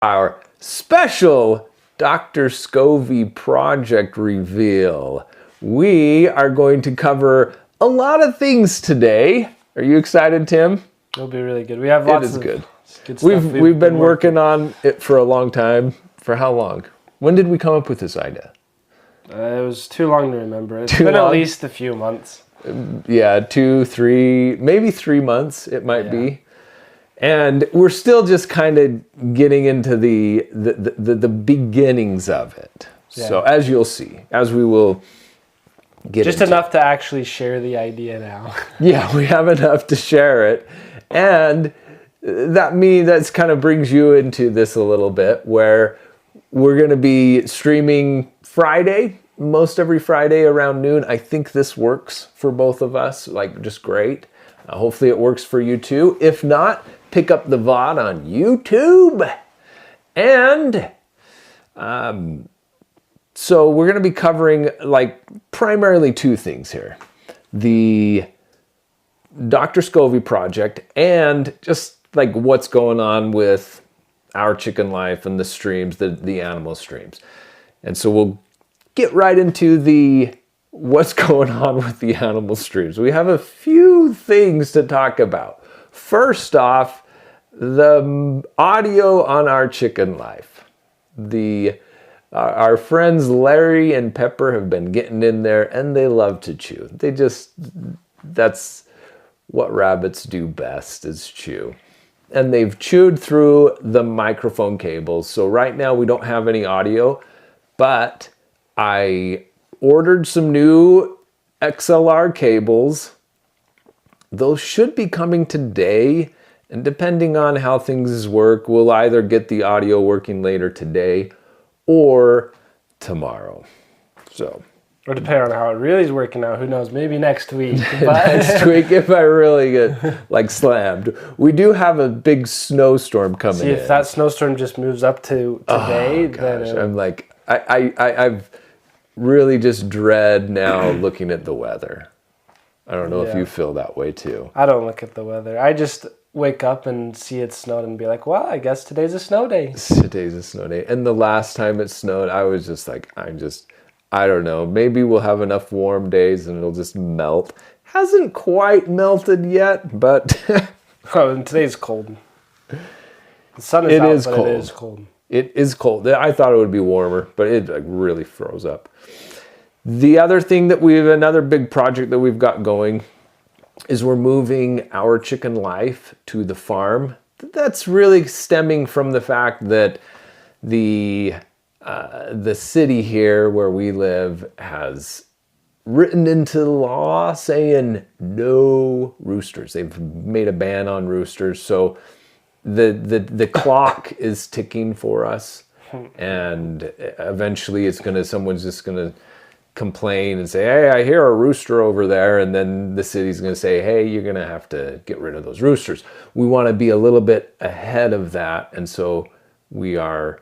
our special Dr. Scovy project reveal. We are going to cover a lot of things today. Are you excited, Tim? It'll be really good. We have lots of good stuff. We've been working on it for a long time. For how long? When did we come up with this idea? It was too long to remember. It's been at least a few months. Yeah, 2, 3, maybe 3 months it might be. And we're still just kind of getting into the beginnings of it. Yeah. So as you'll see, as we will get just enough to actually share the idea now. Yeah, we have enough to share it. And that's kind of brings you into this a little bit, where we're going to be streaming Friday, most every Friday around noon. I think this works for both of us, like just great. Hopefully it works for you too. If not, pick up the VOD on YouTube. And so we're going to be covering like primarily two things here. The Dr. Scovy project and just like what's going on with our chicken life and the streams, the animal streams. And so we'll get right into what's going on with the animal streams. We have a few things to talk about. First off, the audio on our chicken life. Our friends Larry and Pepper have been getting in there, and they love to chew. That's what rabbits do best, is chew. And they've chewed through the microphone cables. So right now we don't have any audio, but I ordered some new XLR cables. Those should be coming today. And depending on how things work, we'll either get the audio working later today or tomorrow. So, or depending on how it really is working out, who knows, maybe next week. Next week, if I really get like slammed. We do have a big snowstorm coming in. See, if that snowstorm just moves up to today, then I'm like, I've really just dread now looking at the weather. I don't know if you feel that way too. I don't look at the weather. I just wake up and see it snowed and be like, well, I guess today's a snow day. Today's a snow day. And the last time it snowed, I was just like, I don't know. Maybe we'll have enough warm days and it'll just melt. Hasn't quite melted yet, but... Oh, and today's cold. The sun is out, but cold. It is cold. It is cold. I thought it would be warmer, but it like really froze up. The other thing another big project that we've got going is we're moving our chicken life to the farm. That's really stemming from the fact that the city here where we live has written into law saying no roosters. They've made a ban on roosters. So the clock is ticking for us, and eventually someone's just gonna complain and say, hey, I hear a rooster over there, and then the city's gonna say, hey, you're gonna have to get rid of those roosters. We want to be a little bit ahead of that, and so we are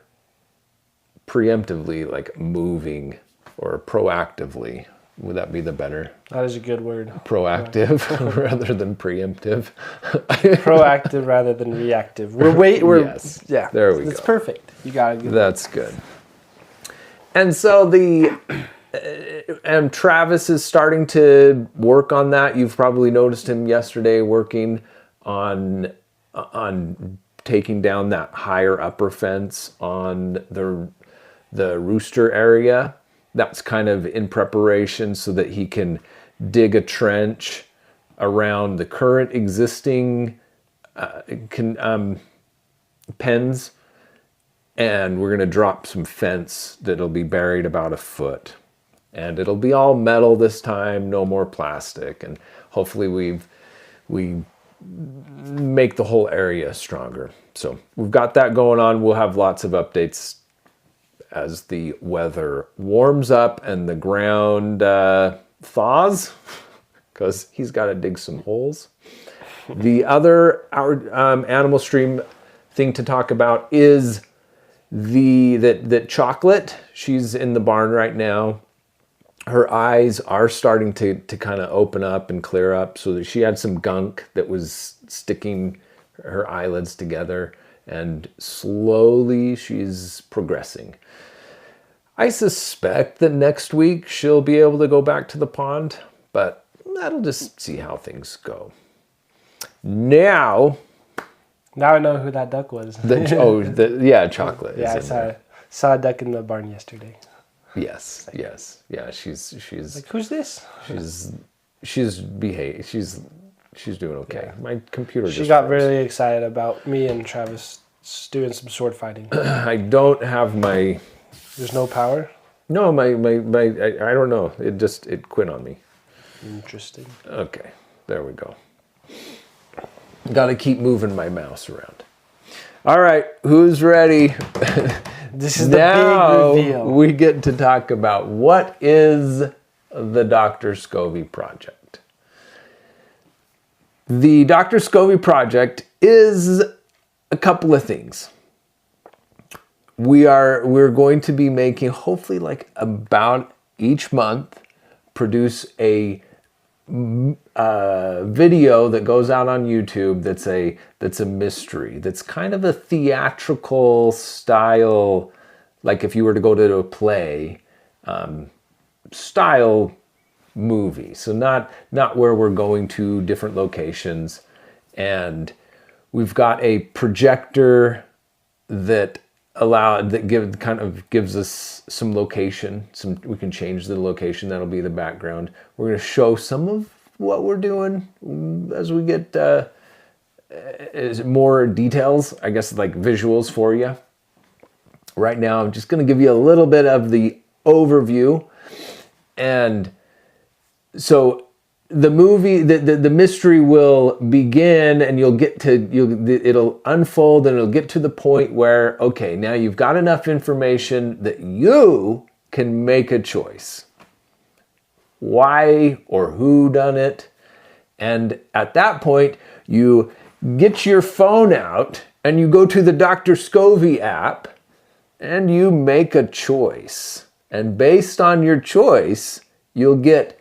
preemptively like moving, or proactively. Would that be the better? That is a good word. Proactive rather than preemptive. Proactive rather than reactive. Yes. Yeah. There we go. It's perfect. You got it. That's good. And so and Travis is starting to work on that. You've probably noticed him yesterday working on taking down that higher upper fence on the rooster area. That's kind of in preparation so that he can dig a trench around the current existing pens, and we're going to drop some fence that'll be buried about a foot. And it'll be all metal this time, no more plastic, and hopefully we make the whole area stronger. So we've got that going on. We'll have lots of updates as the weather warms up and the ground thaws, because he's got to dig some holes. Our animal stream thing to talk about is that Chocolate. She's in the barn right now. Her eyes are starting to kind of open up and clear up, so that she had some gunk that was sticking her eyelids together, and slowly she's progressing. I suspect that next week she'll be able to go back to the pond, but that'll just see how things go. Now I know who that duck was. Chocolate. Yeah, I saw a duck in the barn yesterday. Yes. Yeah, she's Like, who's this? she's doing okay. Yeah. My computer She got really excited about me and Travis doing some sword fighting. I don't have my... There's no power? No, my I don't know. It quit on me. Interesting. Okay, there we go. Got to keep moving my mouse around. All right, who's ready? This is the big reveal. We get to talk about what is the Dr. Scovy project. The Dr. Scovy project is a couple of things. We're going to be making, hopefully, like about each month, produce a video that goes out on YouTube that's a mystery, that's kind of a theatrical style, like if you were to go to a play style movie. So not where we're going to different locations, and we've got a projector that gives us some location. We can change the location. That'll be the background. We're going to show some of what we're doing as we get more details, I guess, like visuals for you. Right now, I'm just going to give you a little bit of the overview. And so the movie, the mystery will begin, and it'll unfold, and it'll get to the point where, okay, now you've got enough information that you can make a choice. Why or who done it? And at that point, you get your phone out and you go to the Dr. Scovy app and you make a choice. And based on your choice, you'll get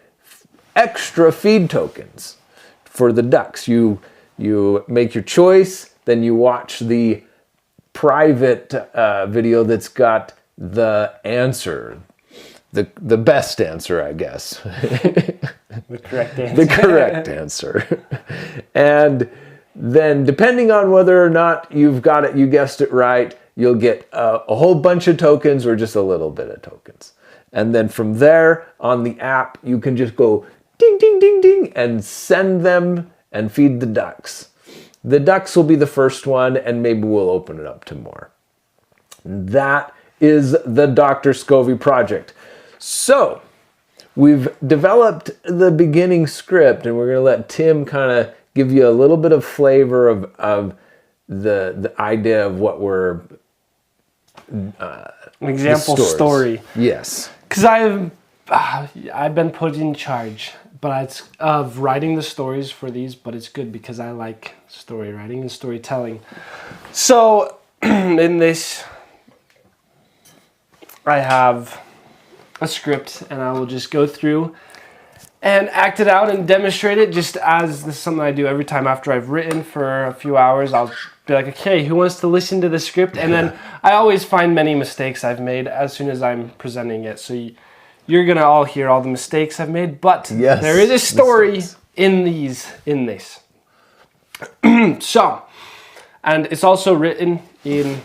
extra feed tokens for the ducks. You make your choice, then you watch the private video that's got the answer, the best answer, I guess. The correct answer. The correct answer. And then, depending on whether or not you've got it, you guessed it right, you'll get a whole bunch of tokens or just a little bit of tokens. And then from there on the app, you can just go ding, ding, ding, ding, and send them and feed the ducks. The ducks will be the first one, and maybe we'll open it up to more. That is the Dr. Scovy project. So we've developed the beginning script, and we're going to let Tim kind of give you a little bit of flavor of the idea of what we're... example story. Yes. Because I've been put in charge, of writing the stories for these, but it's good because I like story writing and storytelling. So in this, I have a script, and I will just go through and act it out and demonstrate it, just as this is something I do every time after I've written for a few hours. I'll be like, okay, who wants to listen to the script? And then I always find many mistakes I've made as soon as I'm presenting it. So you're going to all hear all the mistakes I've made, but yes, there is a story in this. So, and it's also written in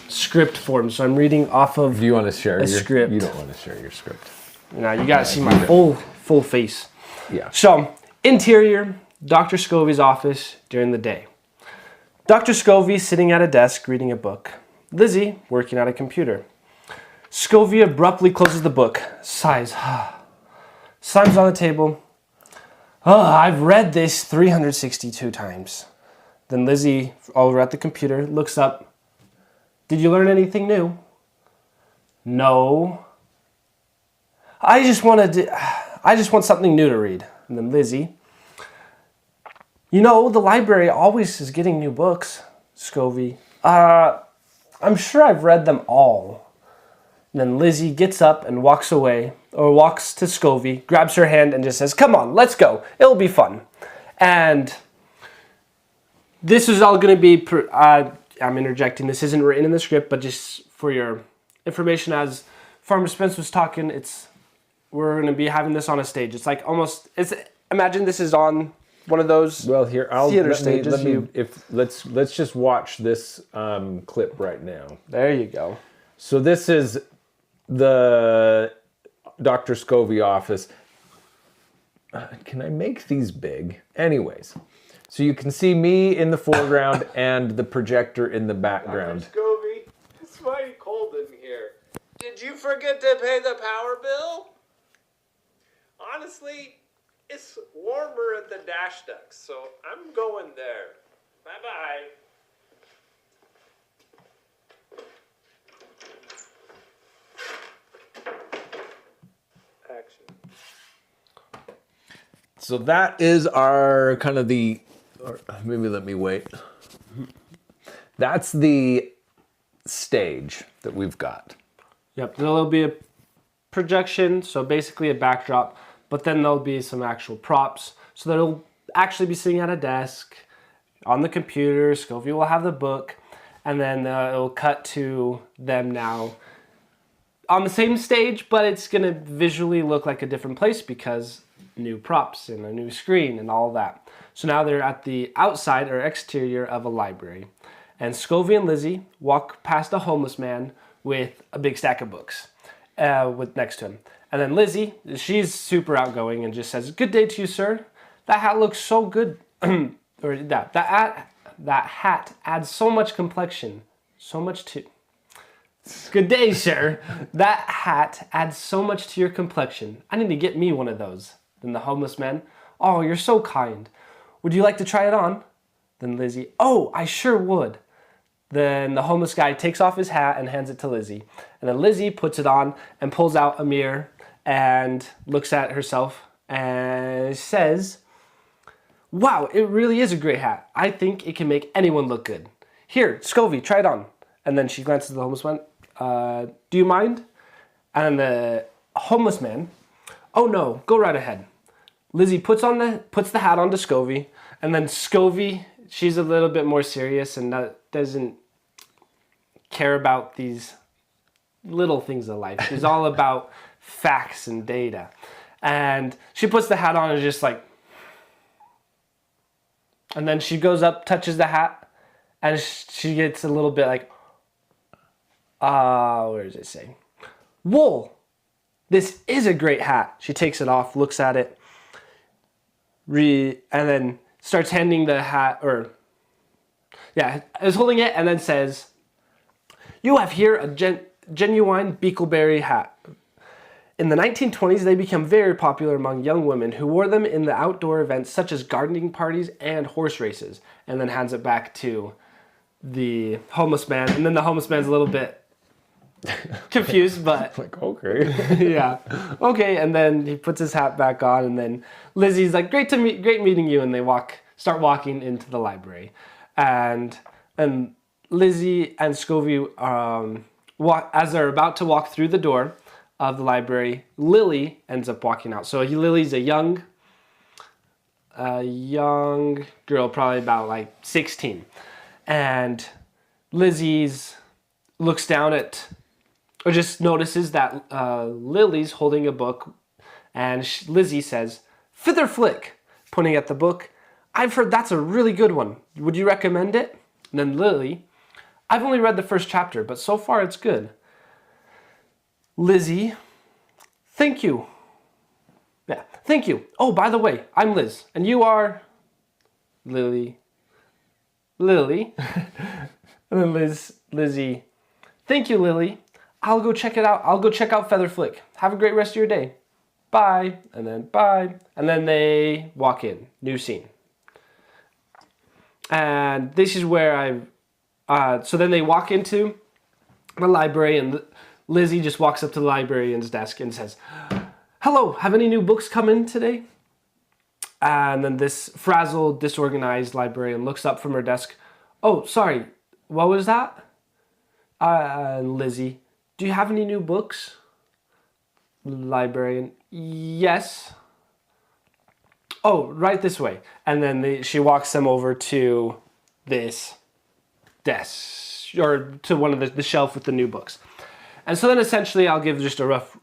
script form. So I'm reading off of Do you want to share your script. You don't want to share your script. Now you got to see my full face. Yeah. So, interior, Dr. Scovy's office during the day. Dr. Scovy sitting at a desk reading a book. Lizzie working at a computer. Scovy abruptly closes the book, sighs. Slams on the table. Oh, I've read this 362 times. Then Lizzie, over at the computer, looks up. Did you learn anything new? No. I just want something new to read. And then Lizzie, you know, the library always is getting new books. Scovy, I'm sure I've read them all. And then Lizzie gets up and walks away, or walks to Scovy, grabs her hand and just says, come on, let's go. It'll be fun. And this is all going to be, I'm interjecting. This isn't written in the script, but just for your information, as Farmer Spence was talking, we're going to be having this on a stage. It's like almost, imagine this is on one of those theater stages. Let's just watch this clip right now. There you go. So this is the Dr. Scovy office. Can I make these big? Anyways, so you can see me in the foreground and the projector in the background. Dr. Scovy, it's mighty cold in here. Did you forget to pay the power bill? Honestly, it's warmer at the dash ducks, so I'm going there. Bye-bye. Action. So that is our kind of or maybe let me wait. That's the stage that we've got. Yep, there'll be a projection, so basically a backdrop, but then there'll be some actual props. So they'll actually be sitting at a desk on the computer. Scovy will have the book, and then it'll cut to them now on the same stage, but it's gonna visually look like a different place because new props and a new screen and all that. So now they're at the outside or exterior of a library. And Scovy and Lizzie walk past a homeless man with a big stack of books next to him. And then Lizzie, she's super outgoing and just says, "Good day to you, sir. That hat looks so good." Or that hat adds so much complexion. So much to... "Good day, sir. That hat adds so much to your complexion. I need to get me one of those." Then the homeless man, "Oh, you're so kind. Would you like to try it on?" Then Lizzie, "Oh, I sure would." Then the homeless guy takes off his hat and hands it to Lizzie. And then Lizzie puts it on and pulls out a mirror and looks at herself and says, "Wow, it really is a great hat. I think it can make anyone look good. Here, Scovy, try it on." And then she glances at the homeless man. "Do you mind?" And the homeless man, "Oh no, go right ahead." Lizzie puts the hat onto Scovy, and then Scovy, she's a little bit more serious and doesn't care about these little things of life. She's all about facts and data. And she puts the hat on and just like, and then she goes up, touches the hat, and she gets a little bit like, where does it say? "Wool. This is a great hat." She takes it off, looks at it, and then starts handing the hat, is holding it, and then says, "You have here a genuine beagleberry hat. In the 1920s, they became very popular among young women who wore them in the outdoor events such as gardening parties and horse races." And then hands it back to the homeless man, and then the homeless man's a little bit confused, but Like, okay. yeah, okay. And then he puts his hat back on, and then Lizzie's like, great meeting you," and they start walking into the library, and Lizzie and Scovy, as they're about to walk through the door of the library, Lily ends up walking out. So Lily's a young girl, probably about like 16, and Lizzie's looks down at, or just notices that Lily's holding a book, and Lizzie says, "Fither Flick," pointing at the book. "I've heard that's a really good one. Would you recommend it?" And then Lily, "I've only read the first chapter, but so far it's good." Lizzie, "Thank you." Yeah, "Thank you. Oh, by the way, I'm Liz, and you are..." Lily. And then Lizzie, "Thank you, Lily. I'll go check it out. I'll go check out Feather Flick. Have a great rest of your day. Bye." And then bye. And then they walk in. New scene. And this is where so then they walk into the library, and Lizzie just walks up to the librarian's desk and says, "Hello, have any new books come in today?" And then this frazzled, disorganized librarian looks up from her desk. "Oh, sorry, what was that?" And Lizzie, "Do you have any new books?" Librarian, "Yes." "Oh, right this way." And then she walks them over to this desk or to one of the shelf with the new books. And so then essentially I'll give just a rough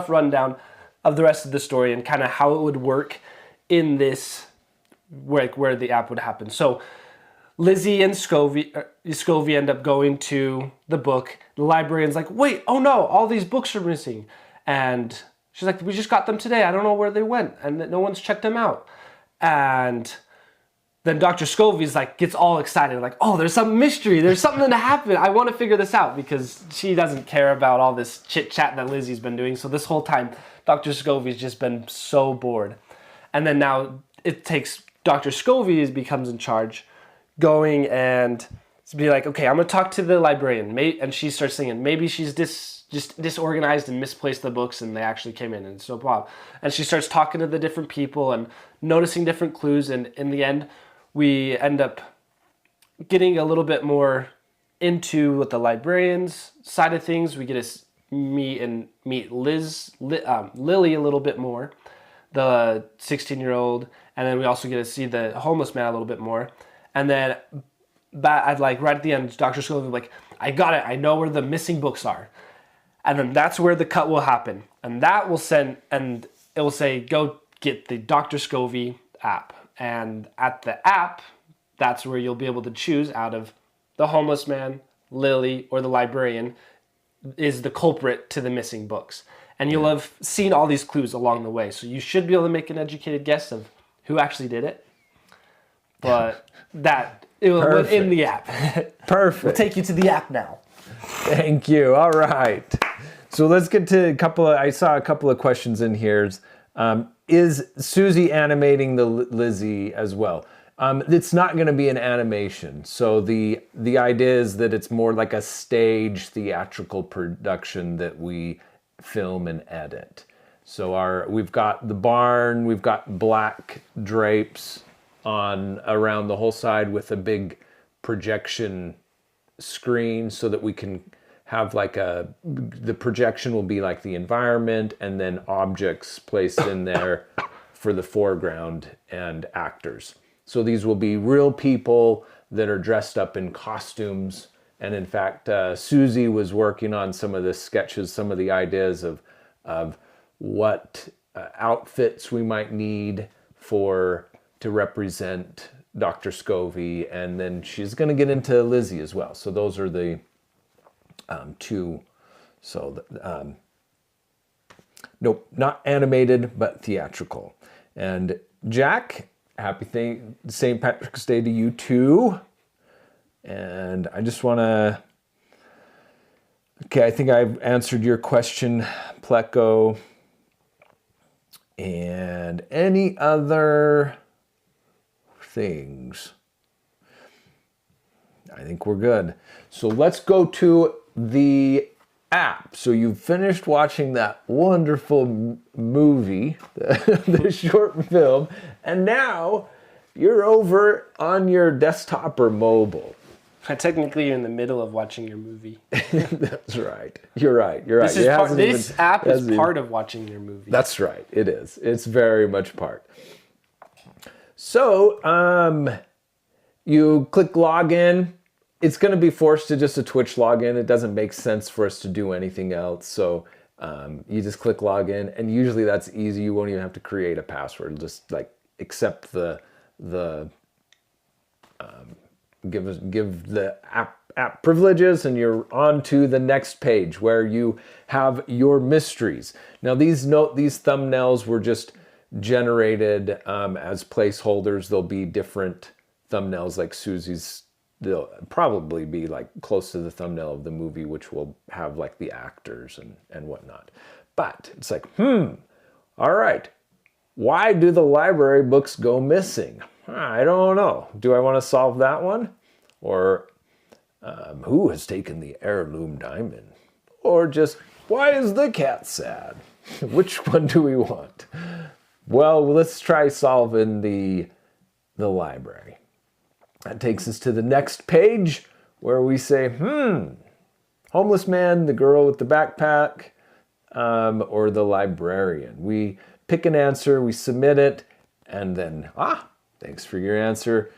rundown of the rest of the story and kind of how it would work in this, where the app would happen. So Lizzie and Scovy end up going to the book. The librarian's like, wait, oh no, all these books are missing. And she's like, we just got them today. I don't know where they went. And no one's checked them out. And then Dr. Scovy's like, gets all excited. Like, oh, there's some mystery. There's something to happen. I want to figure this out, because she doesn't care about all this chit chat that Lizzie's been doing. So this whole time, Dr. Scovy's just been so bored. And then now it takes Dr. Scovy becomes in charge, going and be like, okay, I'm gonna talk to the librarian. And she starts singing, maybe she's just disorganized and misplaced the books and they actually came in, and so blah. And she starts talking to the different people and noticing different clues, and in the end we end up getting a little bit more into what the librarian's side of things. We get to meet Lily a little bit more, the 16-year-old, and then we also get to see the homeless man a little bit more. And then right at the end, Dr. Scovy will be like, I got it, I know where the missing books are. And then that's where the cut will happen. And that will and it will say, go get the Dr. Scovy app. And at the app, that's where you'll be able to choose out of the homeless man, Lily, or the librarian is the culprit to the missing books. And you'll have seen all these clues along the way. So you should be able to make an educated guess of who actually did it. But it will in the app. Perfect. We'll take you to the app now. Thank you. All right. So let's get to I saw a couple of questions in here. Is Susie animating the Lizzie as well? It's not going to be an animation. So the idea is that it's more like a stage theatrical production that we film and edit. So we've got the barn, we've got black drapes around the whole side with a big projection screen, so that we can have the projection will be like the environment, and then objects placed in there for the foreground and actors. So these will be real people that are dressed up in costumes. And in fact, Susie was working on some of the sketches, some of the ideas of what outfits we might need to represent Dr. Scovy, and then she's going to get into Lizzie as well. So those are the two. So nope, not animated, but theatrical. And Jack, happy St. Patrick's Day to you too. And I just want to. Okay, I think I've answered your question, Pleco. And any other things? I think we're good. So let's go to the app. So you've finished watching that wonderful movie, the short film, and now you're over on your desktop or mobile. Technically, you're in the middle of watching your movie. That's right. You're right. You're right. This app is part of watching your movie. That's right. It is. It's very much part. So, you click login. It's going to be forced to just a Twitch login. It doesn't make sense for us to do anything else. So, you just click login, and usually that's easy. You won't even have to create a password. Just accept give the app privileges, and you're on to the next page where you have your mysteries. Now these thumbnails were just generated as placeholders. There'll be different thumbnails, like Susie's. They'll probably be close to the thumbnail of the movie, which will have the actors and whatnot. But it's all right, why do the library books go missing? I don't know. Do I want to solve that one? Or who has taken the heirloom diamond? Or just, why is the cat sad? Which one do we want? Well, let's try solving the library. That takes us to the next page where we say, homeless man, the girl with the backpack, or the librarian. We pick an answer, we submit it, and then, thanks for your answer.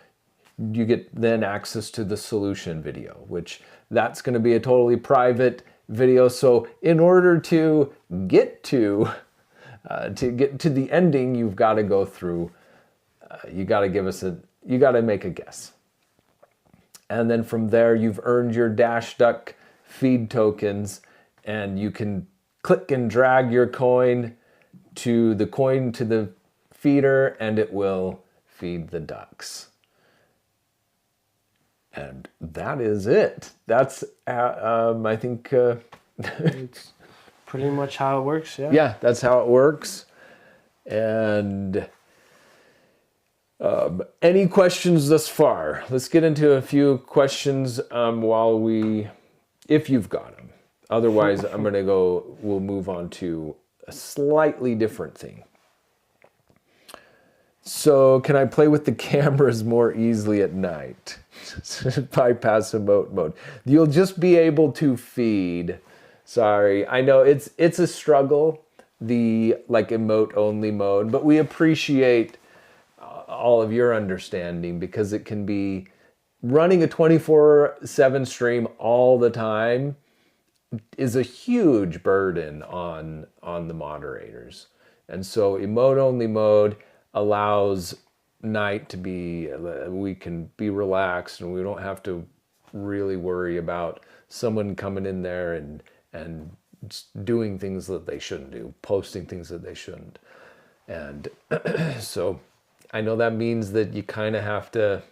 you get then access to the solution video, which that's going to be a totally private video. So in order to get to the ending, you've got to go through, you got to make a guess. And then from there, you've earned your Dash Duck feed tokens, and you can click and drag your coin to the feeder, and it will feed the ducks. And that is it. That's, I think, It's pretty much how it works, yeah. yeah, that's how it works. And any questions thus far? Let's get into a few questions if you've got them. Otherwise, we'll move on to a slightly different thing. So, can I play with the cameras more easily at night? Bypass emote mode. You'll just be able to feed. Sorry, I know it's a struggle, the like emote only mode, but we appreciate all of your understanding, because it can be running a 24/7 stream all the time is a huge burden on the moderators. And so emote only mode allows night to be, we can be relaxed, and we don't have to really worry about someone coming in there and doing things that they shouldn't do, posting things that they shouldn't. And so I know that means that you kind of have to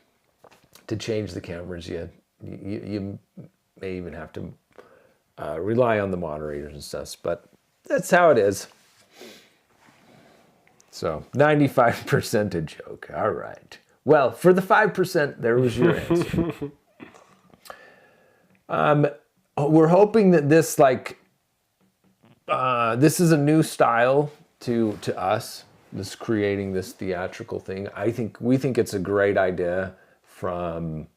change the cameras. You may even have to rely on the moderators and stuff, but that's how it is. So 95% a joke. All right. Well, for the 5%, there was your answer. We're hoping that this this is a new style to us. This creating this theatrical thing. We think it's a great idea from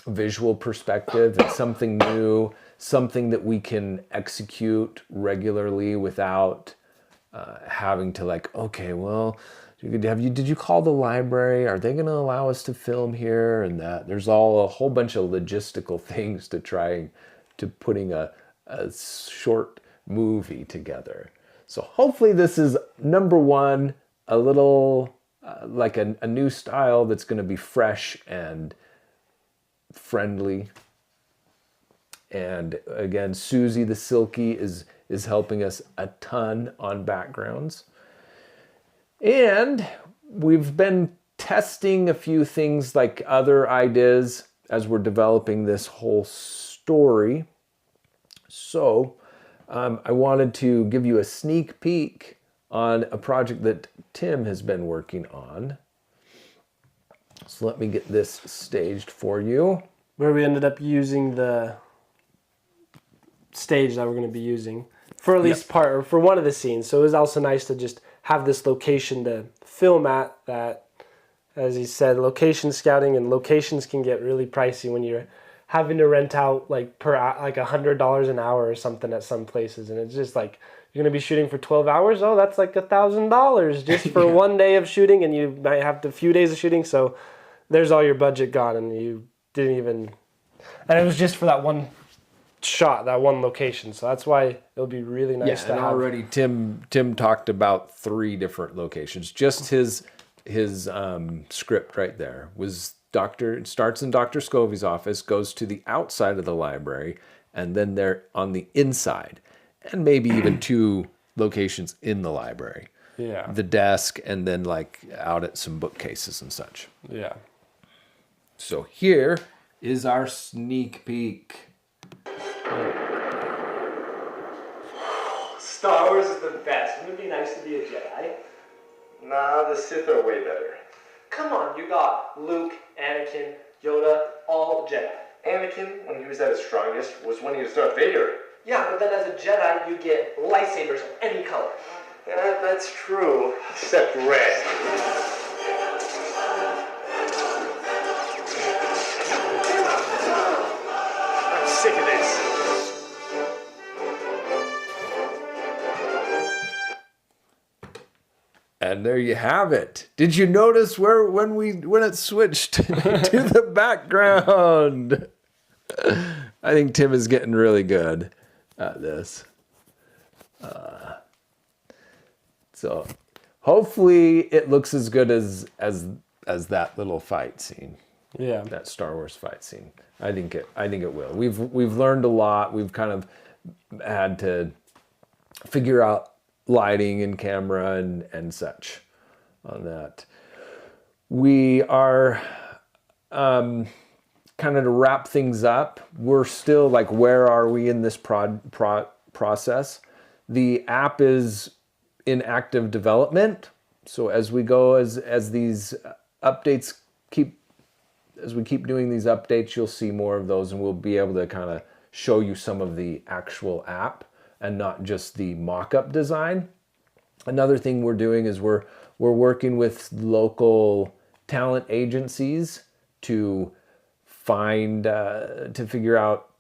a visual perspective. It's something new, something that we can execute regularly without having to okay, well, did you call the library? Are they going to allow us to film here and that? There's a whole bunch of logistical things to trying to putting a short movie together. So hopefully this is number one, a little like a new style that's going to be fresh and friendly. And again, Susie the Silky is helping us a ton on backgrounds. And we've been testing a few things, like other ideas, as we're developing this whole story. So I wanted to give you a sneak peek on a project that Tim has been working on. So let me get this staged for you. Where we ended up using the stage that we're going to be using for at least part, or for one of the scenes. So it was also nice to just have this location to film at. That, as he said, location scouting, and locations can get really pricey when you're having to rent out like $100 an hour or something at some places, and it's just like, you're gonna be shooting for 12 hours. Oh, that's like $1,000 just for one day of shooting, and you might have a few days of shooting. So there's all your budget gone, and you didn't even. And it was just for that one shot, that one location. So that's why it'll be really nice to and have. already Tim talked about 3 different locations. Just his script right there was it starts in Dr. Scovy's office, goes to the outside of the library, and then they're on the inside, and maybe even 2 locations in the library. Yeah. The desk, and then out at some bookcases and such. Yeah. So here is our sneak peek. Star Wars is the best. Wouldn't it be nice to be a Jedi? Nah, the Sith are way better. Come on, you got Luke, Anakin, Yoda, all Jedi. Anakin, when he was at his strongest, was when he was Darth Vader. Yeah, but then as a Jedi, you get lightsabers of any color. Yeah, that's true. Except red. I'm sick of this. And there you have it. Did you notice when it switched to the background? I think Tim is getting really good at this. So hopefully it looks as good as that little fight scene. Yeah. That Star Wars fight scene. I think it will. We've learned a lot. We've kind of had to figure out lighting and camera and such on that. We are kind of to wrap things up. We're still like, where are we in this process? The app is in active development. So as we go, as these updates as we keep doing these updates, you'll see more of those, and we'll be able to kind of show you some of the actual app and not just the mock-up design. Another thing we're doing is we're working with local talent agencies to figure out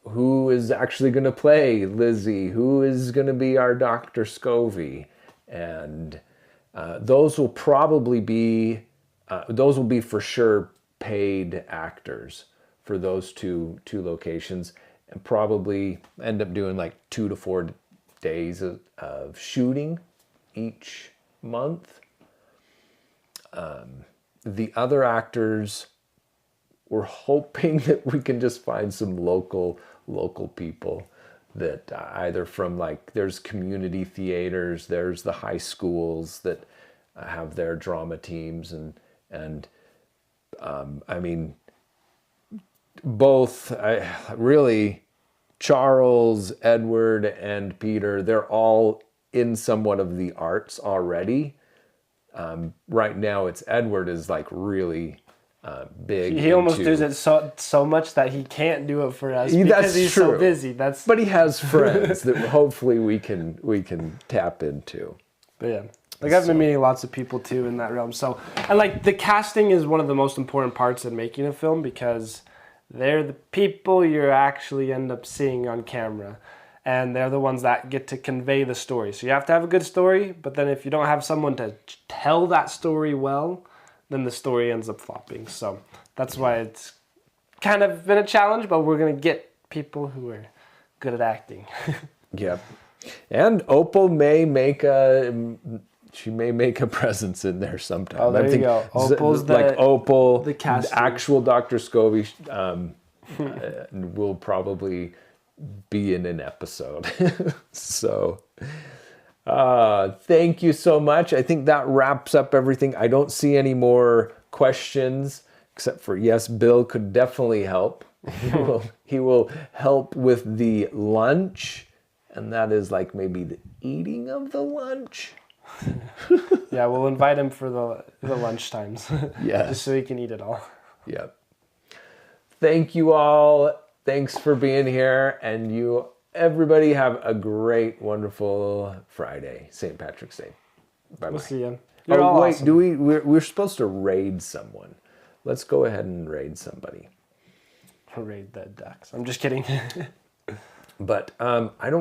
who is actually going to play Lizzie, who is going to be our Dr. Scovy, and those will be for sure paid actors for those two locations, and probably end up doing like 2 to 4 days of shooting each month. The other actors, we're hoping that we can just find some local people that either from, like, there's community theaters, there's the high schools that have their drama teams, and I mean, both really Charles, Edward, and Peter, they're all in somewhat of the arts already. Right now, it's Edward is like really big. He almost does it so much that he can't do it for us because that's he's true. so busy. But he has friends that hopefully we can tap into. But yeah. Like, I've been meeting lots of people too in that realm. So, and like, the casting is one of the most important parts in making a film, because they're the people you actually end up seeing on camera, and they're the ones that get to convey the story. So you have to have a good story, but then if you don't have someone to tell that story well, then the story ends up flopping. So that's why it's kind of been a challenge, but we're going to get people who are good at acting. Yep. And Opal may make a presence in there sometime. Oh, there you go. Opal's Opal, the casting. The actual Dr. Scovy will probably be in an episode. So, thank you so much. I think that wraps up everything. I don't see any more questions, except for, yes, Bill could definitely help. He will help with the lunch, and that is like maybe the eating of the lunch. Yeah, we'll invite him for the lunch times. Yeah. Just so he can eat it all. Yep. Thank you all. Thanks for being here. And everybody have a great, wonderful Friday, St. Patrick's Day. Bye-bye. We'll see you. You're all wait, awesome. we're supposed to raid someone. Let's go ahead and raid somebody. Raid the ducks. I'm just kidding. But I don't